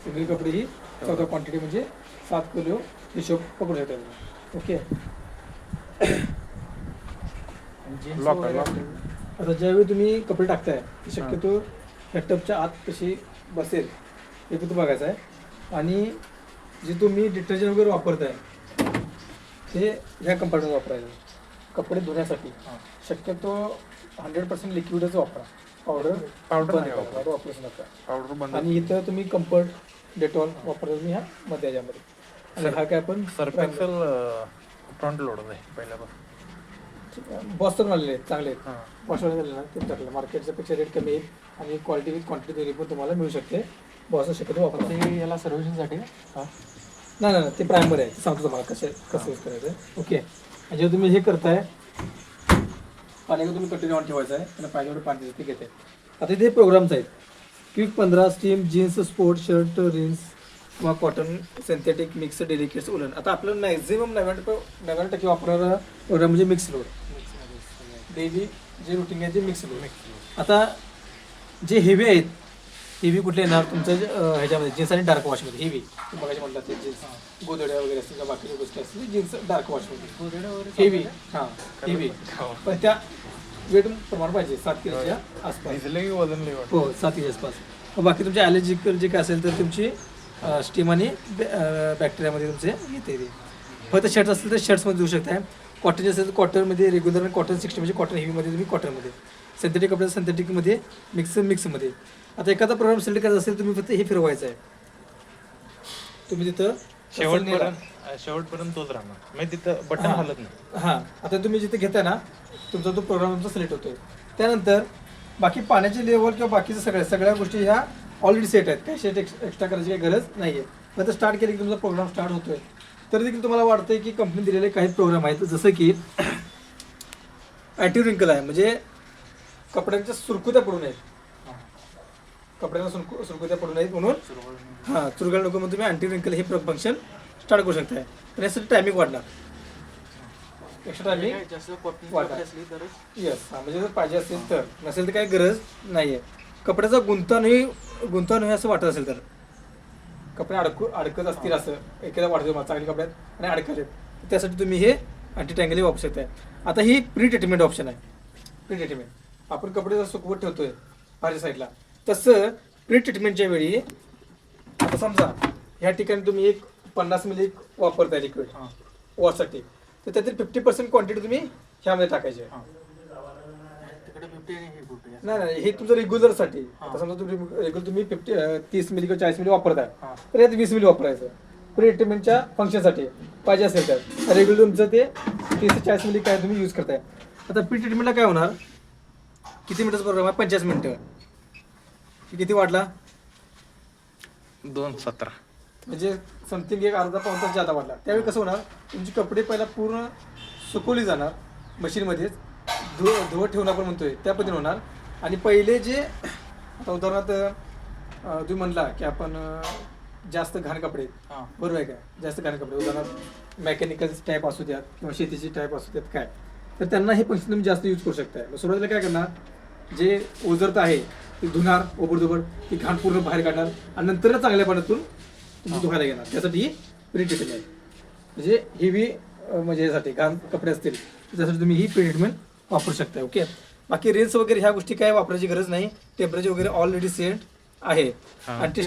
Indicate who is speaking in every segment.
Speaker 1: सगळी कपडे ही 14 क्वांटिटी म्हणजे 7 किलो हिशोब पकडू शकतात. ओके. आता ज्यावेळी तुम्ही कपडे टाकताय शक्यतो ह्या टबच्या आत कशी बसेल हे फक्त बघायचं आहे. आणि जे तुम्ही डिटर्जंट वगैरे वापरताय ते ह्या कंपार्टमेंट वापरायचं. कपडे धुण्यासाठी शक्यतो 100% लिक्विडच वापरा. पावडर वापरूच नका. आणि इथं तुम्ही कम्फर्ट डेटॉल वापरता तुम्ही ह्या मध्ये याच्यामध्ये. आणि हा काय पण
Speaker 2: सर्फ एक्सेल फ्रंट लोड आहे पहिल्यापासून.
Speaker 1: बॉस्टन आलेले आहेत चांगले आहेत. बॉस्टन झाले ना ते टाकलं मार्केटच्या पेक्षा रेट कमी येईल आणि क्वालिटी विथ क्वांटिटी दोन्ही पण तुम्हाला मिळू शकते. बॉस्टन शक्यतो वापरता.
Speaker 2: याला सर्व्हिसिंगसाठी
Speaker 1: नाही ते प्रायमर आहे. सांगतो तुम्हाला कसं यूज करायचं आहे. ओके. आणि जेव्हा तुम्ही हे करताय पाण्याला तुम्ही कंटिन्यू ऑन ठेवायचं आहे. त्याला पाहिजे एवढं पाणी ते घेते. आता इथे प्रोग्राम्स आहेत. Quick 15 steam jeans sport shirt rinse किंवा cotton synthetic mix delicates woollen. आता आपलं मॅक्झिमम 90% वापरणारा प्रोग्राम म्हणजे मिक्स लोड. डेली जे रुटीन आहे ते मिक्स लोड. आता जे हेवी आहेत हेवी कुठले येणार तुमचं ह्याच्यामध्ये जीन्स आणि डार्क वॉशमध्ये हेवी बघायचे म्हटलं ते जीन्स गोदड्या वगैरे असतील किंवा बाकीच्या गोष्टी असतील जीन्स डार्क वॉशमध्ये गोदड्या वगैरे हेवी. हेवी पण त्या वेट प्रमाण पाहिजे 7 किलोच्या आसपास.
Speaker 2: वजन
Speaker 1: हो 7 किलोच्या आसपास. बाकी तुमचे ॲलर्जिकल जे काय असेल तर तुमची स्टीम आणि बॅक्टेरियामध्ये तुमचे येते ते. फक्त शर्ट्स असतील तर शर्ट्समध्ये देऊ शकताय. कॉटन असेल तर कॉटनमध्ये रेग्युलर आणि कॉटन 60 म्हणजे कॉटन हेवीमध्ये तुम्ही कॉटनमध्ये. सिंथेटिक कपडे सिंथेटिकमध्ये मिक्समध्ये. आता एखादा प्रोग्राम सिलेक्ट करायचा असेल तुम्ही फक्त हे फिरवायचं आहे. तुम्ही तिथं
Speaker 2: शेवटपर्यंत तोच राहणार म्हणजे तिथं बटन हलत नाही.
Speaker 1: हां आता तुम्ही जिथे घेताय ना तुमचा तो प्रोग्राम तुमचा सिलेक्ट होतोय. त्यानंतर बाकी पाण्याची लेवल किंवा बाकीचं सगळ्या गोष्टी ह्या ऑलरेडी सेट आहेत. काही सेट एक्स्ट्रा करायची काही गरज नाही आहे. नंतर स्टार्ट केली की तुमचा प्रोग्राम स्टार्ट होतोय. तर देखील तुम्हाला वाटतंय की कंपनी दिलेले काही प्रोग्राम आहेत जसं की अँटी रिंकल आहे म्हणजे कपड्यांच्या सुरकुत्या पडू नयेत. कपड्यांना सुरकुत्या पडू नयेत म्हणून चुरगळ नको म्हणून तुम्ही अँटी रिंकल हे फंक्शन स्टार्ट करू शकताय. पण यासाठी टायमिंग वाढणार. एक्स्ट्रा टायमिंग वाढणार. येस म्हणजे जर पाहिजे असेल तर नसेल तर काही गरज नाही आहे. कपड्याचा गुंता नाही असं वाटत असेल तर कपडे अडकत असतील असं एखादा वाटतं चांगली कपड्यात आणि अडकले त्यासाठी तुम्ही हे अँटी टँगल वापरू शकताय. आता ही प्री ट्रीटमेंट ऑप्शन आहे. प्री ट्रीटमेंट आपण कपडे जर सुकवत ठेवतोय बाहेर साईडला तसं प्री ट्रीटमेंटच्या वेळी आता समजा ह्या ठिकाणी तुम्ही एक 50 मिली वापरताय लिक्विड वॉशसाठी तर त्यातील 50% क्वांटिटी तुम्ही ह्यामध्ये टाकायची आहे. नाही हे तुमचं रेग्युलरसाठी. आता समजा तुम्ही 30 मिली किंवा 40 मिली वापरताय तर यात 20 मिली वापरायचं. प्री ट्रीटमेंटच्या फंक्शनसाठी पाहिजे असेल तर रेग्युलर तुमचं ते 30 ते 40 मिली काय तुम्ही यूज करताय. आता प्री ट्रीटमेंटला काय होणार किती मिनिटाचा प्रोग्राम आहे 50 मिनिटं. किती वाढला
Speaker 2: 2:17
Speaker 1: म्हणजे समथिंग एक अर्धा पाऊण तास जादा वाढला. त्यावेळी कसं होणार तुमचे कपडे पहिला पूर्ण सुकवली जाणार मशीनमध्येच धुवत ठेवून आपण म्हणतोय त्या पद्धतीने होणार. आणि पहिले जे आता उदाहरणार्थ तुम्ही म्हणला की आपण जास्त घाण कपडे बरोबर आहे काय जास्त घाण कपडे उदाहरणार्थ मेकॅनिकल टाईप असू द्यात किंवा शेतीची टाईप असू द्यात काय तर त्यांना हे फंक्शन तुम्ही जास्त यूज करू शकताय. मग सुरुवातीला काय करणार जे ओझरत आहे ते धुणार ओबडधोबड ती घाण पूर्ण बाहेर काढणार आणि नंतर चांगल्या पाण्यातून तुम्ही धुवायला घेणार. त्यासाठी ही प्री ट्रीटमेंट आहे. म्हणजे हेवी म्हणजे यासाठी घाण कपडे असतील त्यासाठी तुम्ही ही प्री ट्रीटमेंट वापरू शकता. ओके. बाकी रिन्स वगैरे ह्या गोष्टी काय वापरायची गरज नाही. टेम्परेचर वगैरे ऑलरेडी सेट आहे. आणि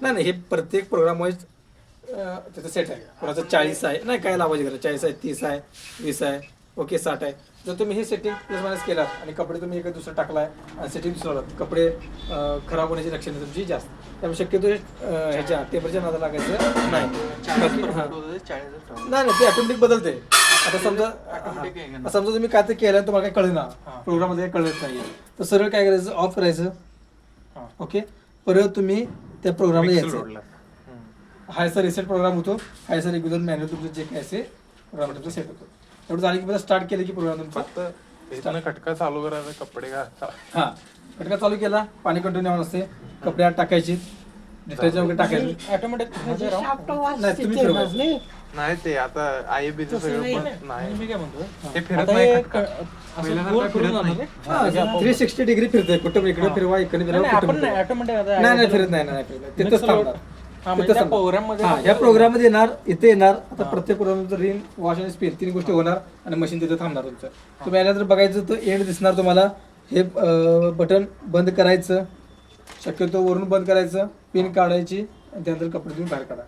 Speaker 1: नाही हे प्रत्येक प्रोग्राम वाईज त्याचं सेट आहे. कोणाचं 40 आहे नाही काय लावायची गरज 40 आहे 30 आहे 20 आहे ओके 60 आहे. जर तुम्ही हे सेटिंग प्लस मायनस केला आणि कपडे तुम्ही एक दुसरं टाकलाय आणि सेटिंग दुसरं कपडे खराब होण्याची लक्षणं तुमची जास्त. त्यामुळे शक्यतो ह्याच्या टेम्परेचर नादा लागायचं नाही. नाही ते ऑटोमॅटिक बदलते. आता समजा तुम्ही काय ते केलं तुम्हाला काय कळलं ना प्रोग्राममध्ये काही कळत नाही तर सरळ काय करायचं ऑफ करायचं. ओके. परत तुम्ही त्या प्रोग्रामला यायचं. हायचा रिसेट प्रोग्राम होतो. हायचा रेग्युलर मॅन्युअल तुमचं जे काय असे प्रोग्राम तुमचा सेट होतो. एवढं झालं की स्टार्ट केलं की प्रोग्राम तुमचा
Speaker 2: खटका चालू करायचा कपडे
Speaker 1: खटका चालू केला पाणी कंटिन्यू असते कपडे आत टाकायचे डिटर्जंट वगैरे टाकायचं
Speaker 2: ऑटोमॅटिक
Speaker 3: म्हणजे शाफ्ट वास
Speaker 1: नाही, तुम्ही
Speaker 3: तिथे
Speaker 1: फिरवायचं.
Speaker 3: नाही.
Speaker 2: नाही ते आता IAB चं सगळं पण नाही
Speaker 4: मी काय म्हणतोय
Speaker 2: ते फिरत
Speaker 4: आता
Speaker 2: नाही
Speaker 4: हे
Speaker 2: खटका.
Speaker 4: असं गोल फिरून जाणार रे?
Speaker 1: हा 360 डिग्री फिरतोय कुठं पण इकडे फिरवा इकडे फिरवा
Speaker 4: नाही,
Speaker 1: कुठं
Speaker 4: आपण
Speaker 1: पण
Speaker 4: नाही
Speaker 1: फिरवा.
Speaker 4: ऑटोमॅटिक आता
Speaker 1: नाही नाही फिरत नाही फिरत तिथंच
Speaker 4: Mixed load.
Speaker 1: थांबणार
Speaker 4: हा, म्हणजे
Speaker 1: तिथंच
Speaker 4: त्या
Speaker 1: थांबणार.
Speaker 4: program मध्ये
Speaker 1: हा,
Speaker 4: फक्त-
Speaker 1: या प्रोग्राम मध्ये येणार इथे येणार आता प्रत्येक प्रोग्राम रिंग वॉश आणि स्पिन 3 गोष्टी होणार आणि मशीन तिथे थांबणार तुमचं तुम्ही आल्या जर बघायचं तर एंड दिसणार तुम्हाला हे बटन बंद करायचं शक्यतो वरून बंद करायचं पिन काढायची आणि त्यानंतर कपडे तुम्ही बाहेर काढा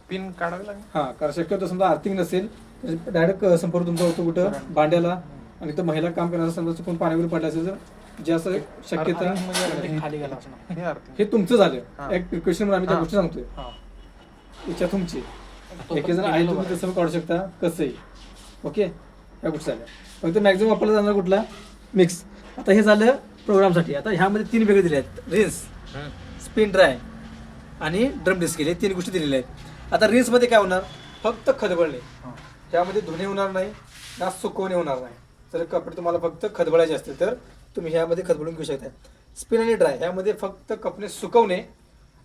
Speaker 2: पिन काढावी लागेल
Speaker 1: हा कारण शक्यतो समजा आर्थिंग नसेल तर डायरेक्ट संपर्क तुमचा होतो कुठं भांड्याला आणि तर महिला काम करणार समजा चुकून पाणी वगैरे पडलं असेल तर जे असं शक्यता
Speaker 4: म्हणजे खाली गेला असं
Speaker 2: हे अर्थ
Speaker 1: हे तुमचं
Speaker 2: हा.
Speaker 1: झालं एक प्रिकॉशन म्हणून आम्ही त्या गोष्टी सांगतोय
Speaker 4: हा.
Speaker 1: इच्छा तुमची
Speaker 4: तो
Speaker 1: एक जण
Speaker 4: पण
Speaker 1: आहे
Speaker 4: केलेलं
Speaker 1: तुम्ही
Speaker 4: बरं.
Speaker 1: तसं काढू शकता कसंही ओके या गोष्टी झाल्या फक्त मॅक्झिमम वापरला जाणार कुठला मिक्स आता हे झालं प्रोग्रामसाठी आता ह्यामध्ये 3 वेगळे दिले आहेत रिन्स स्पिन ड्राय आणि ड्रम डिस्क हे 3 गोष्टी दिलेल्या आहेत आता रिन्समध्ये काय होणार फक्त खदबळणे त्यामध्ये धुणे होणार नाही ना सुकवणे होणार नाही जर कपडे तुम्हाला फक्त खदबळायचे असतील तर तुम्ही ह्यामध्ये खदबळून घेऊ शकता स्पिन आणि ड्राय ह्यामध्ये फक्त कपडे सुकवणे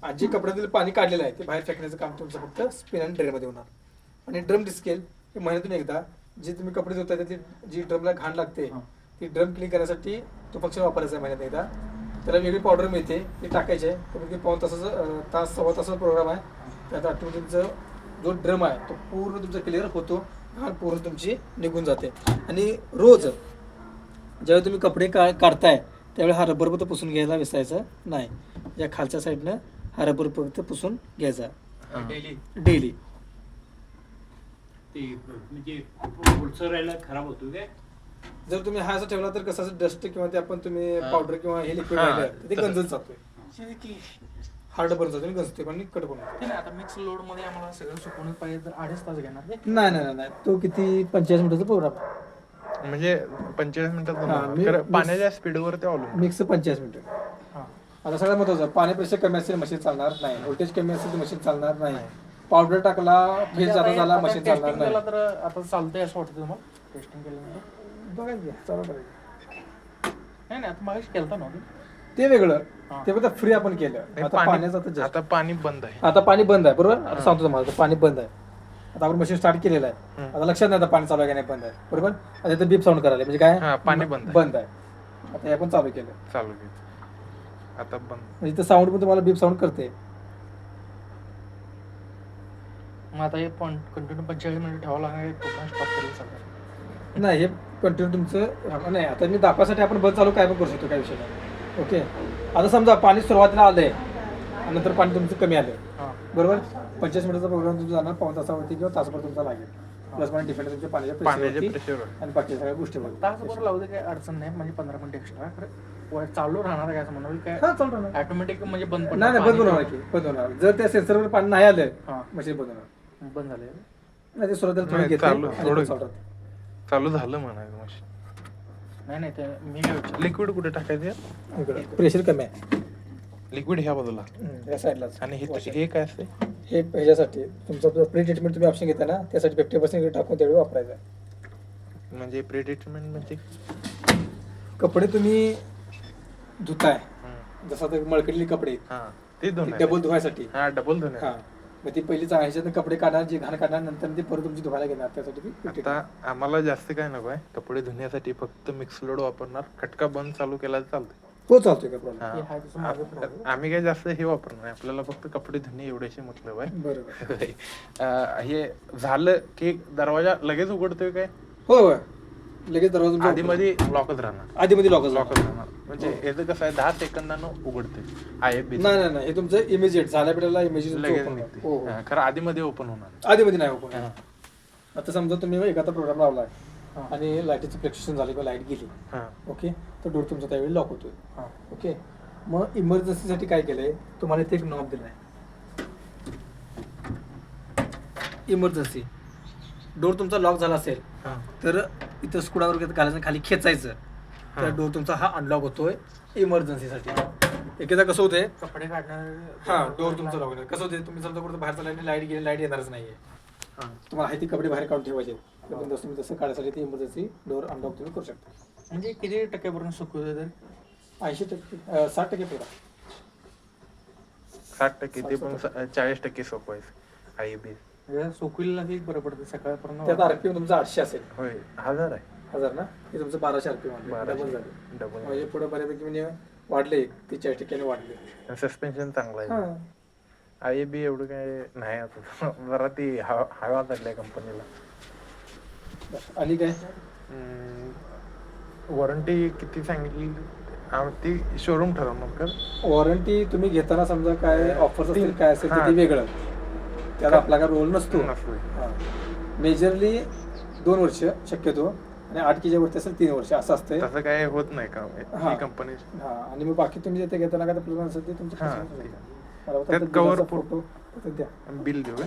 Speaker 1: आणि जे कपड्यातील पाणी काढलेलं आहे ते बाहेर फेकण्याचं काम तुमचं फक्त स्पिन आणि ड्रायमध्ये होणार आणि ड्रम डिस्केल हे महिन्यातून एकदा जे तुम्ही कपडे धुताय त्यातली जी ड्रमला घाण लागते ती ड्रम क्लीन करण्यासाठी तो फंक्शन वापरायचा आहे महिन्यात एकदा त्याला वेगळी पावडर मिळते ती टाकायची आहे त्यामध्ये पाऊण तासाचा तास सव्वा तासाचा प्रोग्राम आहे त्यात ऑटोमॅटिकचं जो ड्रम आहे तो पूर्ण तुमचा क्लिअर होतो घाण पूर्ण तुमची निघून जाते आणि रोज ज्यावेळी तुम्ही कपडे काढताय त्यावेळी हा रबर फक्त पुसून घ्यायला विसरायचं नाही या खालच्या साईडनं हा रबर फक्त पुसून घ्यायचा डेली
Speaker 5: ते म्हणजे पुढचं राहायला खराब होतो काय
Speaker 1: जर तुम्ही हा असं ठेवला तर कसं असं डस्ट किंवा ते आपण तुम्ही पावडर किंवा हे लिक्विड
Speaker 2: हा.
Speaker 1: राहिलं ते गंजत जातोय हार्ड पण जातो आणि गंजतोय पण कट पण होतो.
Speaker 4: ते नाही आता मिक्स लोड मध्ये आम्हाला सगळं सुकवणं पाहिजे तर 2.5 तास घेणार ते
Speaker 1: नाही नाही नाही, नाही तो किती 45 मिनिटाचा प्रोग्राम
Speaker 2: म्हणजे 45 मिनिटात
Speaker 1: हा,
Speaker 2: बनवणार.
Speaker 1: मी-
Speaker 2: खरं पाण्याच्या स्पीडवर ते अवलंबून
Speaker 1: मिक्स 45 मिनिटं
Speaker 4: हा.
Speaker 1: आता सगळ्यात महत्वाचं पाणी प्रेशर कमी असेल मशीन चालणार नाही व्होल्टेज कमी असेल तर मशीन चालणार नाही पावडर टाकला फेस
Speaker 4: म्हणजे
Speaker 1: जादा
Speaker 4: आता
Speaker 1: झाला
Speaker 4: आता
Speaker 1: मशीन चालणार
Speaker 4: टेस्टिंग
Speaker 1: नाही
Speaker 4: केलं तर आता चालतंय असं वाटतं तुम्हाला टेस्टिंग केल्यानंतर
Speaker 1: बघायचं चालू करायचं
Speaker 4: नाही नाही आता मागाशी केलता ना
Speaker 1: ते वेगळं
Speaker 4: हा.
Speaker 1: ते फक्त फ्री आपण केलं
Speaker 2: हे
Speaker 1: आता
Speaker 2: पाणी-
Speaker 1: पाण्याचं आता just.
Speaker 2: आता पाणी बंद आहे
Speaker 1: आता पाणी बंद आहे बरोबर आता सांगतो तुम्हाला आता पाणी बंद आहे आता आपण मशीन स्टार्ट केलेलं आहे आता लक्षात नाही आता पाणी चालू आहे की नाही बंद आहे बरोबर आता इथं बीप साऊंड करायला म्हणजे काय
Speaker 2: हा, पाणी बंद आहे.
Speaker 1: बंद आहे आता हे आपण चालू केलं
Speaker 2: चालू घे आता बंद
Speaker 1: म्हणजे इथं साऊंड पण तुम्हाला बीप साऊंड करते
Speaker 4: मग आता हे पण कंटिन्यू 45 मिनिट ठेवावं लागणार आहे तोपर्यंत स्टॉप केलं सगळं
Speaker 1: नाही हे कंटिन्यू तुमचं नाही आता मी दाखवासाठी आपण बंद चालू काय पण करू शकतो काय विषय नाही ओके आता समजा पाणी सुरुवातीला आलंय आणि नंतर पाणी तुमचं कमी आलं
Speaker 4: हां
Speaker 1: बरोबर 45 मिनिटाचा प्रोग्राम तुमचा जाणार पाऊण तासावरती किंवा तासभर तुमचा लागेल प्लस पाणी डिपेंड तुमच्या पाण्याच्या
Speaker 2: पाण्याच्या
Speaker 1: प्रेशरवरती
Speaker 2: प्रेशरवर
Speaker 1: आणि बाकी सगळ्या गोष्टीवर
Speaker 4: तासभर लावू दे काही अडचण नाही म्हणजे 15 मिनिट एक्स्ट्रा खरं चालू राहणार आहे काय असं म्हणाल काय
Speaker 1: हा चालू राहणार
Speaker 4: ऑटोमॅटिक म्हणजे बंद
Speaker 1: नाही नाही बंद होणार की बंद होणार जर त्या सेन्सरवर पाणी नाही आलं
Speaker 4: हां
Speaker 1: मशीन बंद होणार
Speaker 4: बंद झाले
Speaker 1: नाही ते सुरुवातीला थोडं
Speaker 2: नाही,
Speaker 1: घेते
Speaker 2: चालू-
Speaker 1: आणि
Speaker 2: थोडं-
Speaker 1: पण चालू राहते.
Speaker 2: चालू झालं म्हणायचं मशीन
Speaker 4: नाही नाही ते मी काय विचारलं
Speaker 2: लिक्विड कुठे टाकायचं
Speaker 1: इकडं प्रेशर कमी आहे
Speaker 2: लिक्विड ह्या बाजूला
Speaker 1: या साईडलाच
Speaker 2: आणि हे काय असते
Speaker 1: हे ह्याच्यासाठी तुमचं प्री ट्रीटमेंट तुम्ही ऑप्शन घेता ना त्यासाठी 50% टाकून त्यावेळी वापरायचं आहे.
Speaker 2: म्हणजे प्री ट्रीटमेंट म्हणजे
Speaker 1: कपडे तुम्ही धुताय
Speaker 2: हम्म.
Speaker 1: जसं आता मळकटलेली कपडे
Speaker 2: हा ते दोन
Speaker 1: डबल धुवायसाठी
Speaker 2: हा डबल धुणे
Speaker 1: हा मग ती पहिली ह्याच्यातनं कपडे काढणार जे घाण काढणार नंतर ते परत तुमची धुवायला घेणार त्यासाठी ती
Speaker 2: आता आम्हाला जास्त काय नको आहे कपडे धुण्यासाठी फक्त मिक्स लोड वापरणार खटका बंद चालू केला तर चालतंय
Speaker 1: हो चालतोय का प्रॉब्लेम
Speaker 2: हा.
Speaker 4: हे हाय तसं माझं पण आहे.
Speaker 2: आम्ही काय जास्त हे वापरणार नाही आपल्याला फक्त कपडे धुणे एवढ्याशी मतलब आहे
Speaker 1: बरोबर
Speaker 2: हे झालं की दरवाजा लगेच उघडतोय काय
Speaker 1: हो हो लगेच दरवाजा तुमचा
Speaker 2: आधी मध्ये लॉकच राहणार
Speaker 1: आधीमध्ये लॉकच
Speaker 2: लॉकच राहणार म्हणजे याचं कसं आहे 10 सेकंदानं उघडते IFB
Speaker 1: नाही नाही नाही हे तुमचं इमिजिएट झाल्या पिढ्याला इमिजिएट
Speaker 2: लगेच
Speaker 1: हो
Speaker 2: निघते
Speaker 1: हो
Speaker 2: हा, खरं आधी मध्ये ओपन होणार
Speaker 1: आधीमध्ये नाही ओपन
Speaker 2: हा.
Speaker 1: आता समजा तुम्ही एखादा प्रोग्राम लावलाय
Speaker 4: हा.
Speaker 1: आणि लाईटीचं फ्लेक्शन झालं किंवा लाईट गेली
Speaker 2: हा
Speaker 1: ओके तर डोर तुमचा त्यावेळी लॉक होतोय
Speaker 4: हां
Speaker 1: ओके मग इमर्जन्सीसाठी काय केलंय तुम्हाला इथे एक नॉब दिलाय इमर्जन्सी डोर तुमचा लॉक झाला असेल
Speaker 2: हा.
Speaker 1: तर इथं स्कुडावर घालायचं खाली खेचायचं तर डोर तुमचा हा अनलॉक होतोय इमर्जन्सीसाठी एकदा कसं होतंय
Speaker 4: कपडे काढणार
Speaker 1: हा डोर तुमचा लॉक होणार कसं होते तुम्ही समजा कुठं बाहेर चालला लाईट गेली लाईट येणारच नाहीये
Speaker 2: हा.
Speaker 1: तुम्हाला आहे ती कपडे बाहेर काढून ठेवायचे तर पण तुम्ही तसं काढायसाठी ती इमर्जन्सी डोर अनलॉक तुम्ही करू शकता
Speaker 4: म्हणजे किती टक्क्यापर्यंत सुकवते तर
Speaker 1: 80% 60% पुरा
Speaker 2: 60% ते पण 40% सोपवायचं IAB.
Speaker 4: सोकुलीला हे बरं पडतं सकाळपर्यंत.
Speaker 1: त्यात आरपीएम तुमचा 800 असेल,
Speaker 2: होय 1000 आहे.
Speaker 1: 1000 ना, हे तुमचं 1200 आरपीएम डबल
Speaker 2: 1200
Speaker 1: झालं.
Speaker 2: डबल
Speaker 1: म्हणजे पुढे बऱ्यापैकी म्हणजे वाढले 43% वाढले.
Speaker 2: सस्पेन्शन चांगलं आहे.
Speaker 1: हा
Speaker 2: IAB एवढं काय नाही आता जरा ती हवा चालल्या कंपनीला.
Speaker 1: आणि काय
Speaker 2: वॉरंटी किती सांगितली ती शोरूम ठरवणार का?
Speaker 1: वॉरंटी तुम्ही घेताना समजा काय ऑफर्स असतील काय असेल तर
Speaker 2: हा.
Speaker 1: ते वेगळं, त्यात आपला काय रोल नसतो.
Speaker 2: नसतोय.
Speaker 1: मेजरली 2 वर्ष शक्यतो, आणि 8 वरती असेल 3 वर्ष असं असतंय.
Speaker 2: तसं काय होत नाही का
Speaker 1: हा.
Speaker 2: ही कंपनी?
Speaker 1: हा, आणि मग बाकी तुम्ही जे घेताना काय प्लॅन असेल ते तुमचं
Speaker 2: हा,
Speaker 1: पसंत
Speaker 2: ठीक.
Speaker 1: असेल. मला वाटतं
Speaker 2: त्यात
Speaker 1: बिलाचा
Speaker 2: cover
Speaker 1: फोटो द्या.
Speaker 2: बिल देऊ का?